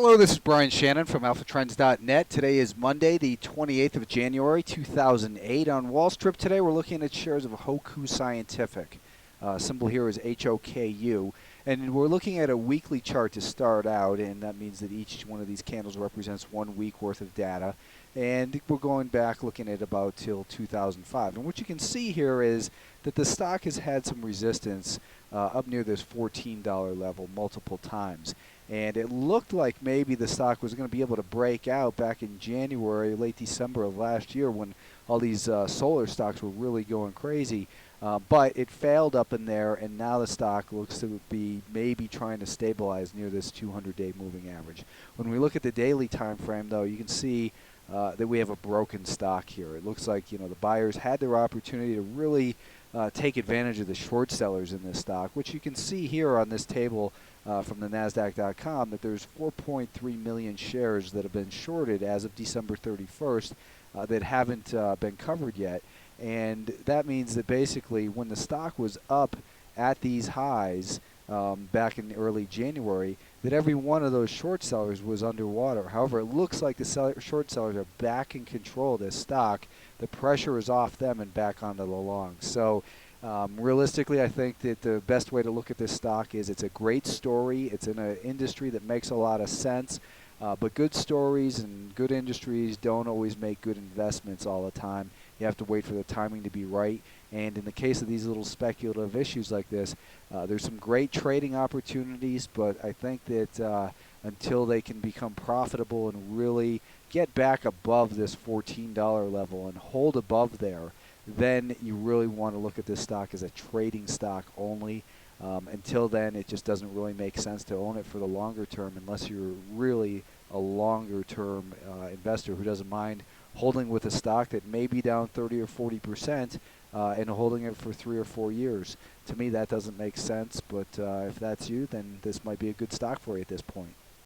Hello, this is Brian Shannon from AlphaTrends.net. Today is Monday, the 28th of January, 2008. On Wall Street today, we're looking at shares of Hoku Scientific. Symbol here is HOKU. And we're looking at a weekly chart to start out, and that means that each one of these candles represents 1 week worth of data. And we're going back looking at about till 2005. And what you can see here is that the stock has had some resistance up near this $14 level multiple times. And it looked like maybe the stock was going to be able to break out back in January, late December of last year when all these solar stocks were really going crazy. But it failed up in there, and now the stock looks to be maybe trying to stabilize near this 200-day moving average. When we look at the daily time frame, though, you can see that we have a broken stock here. It looks like the buyers had their opportunity to really take advantage of the short sellers in this stock, which you can see here on this table from the NASDAQ.com that there's 4.3 million shares that have been shorted as of December 31st that haven't been covered yet. And that means that basically when the stock was up at these highs back in early January, that every one of those short sellers was underwater. However, it looks like the short sellers are back in control of this stock. The pressure is off them and back onto the longs. So realistically, I think that the best way to look at this stock is it's a great story. It's in an industry that makes a lot of sense. But good stories and good industries don't always make good investments all the time. You have to wait for the timing to be right. And in the case of these little speculative issues like this, there's some great trading opportunities, but I think that until they can become profitable and really get back above this $14 level and hold above there, then you really want to look at this stock as a trading stock only. Until then, it just doesn't really make sense to own it for the longer term unless you're really a longer term investor who doesn't mind holding with a stock that may be down 30 or 40% and holding it for 3 or 4 years. To me, that doesn't make sense, but if that's you, then this might be a good stock for you at this point.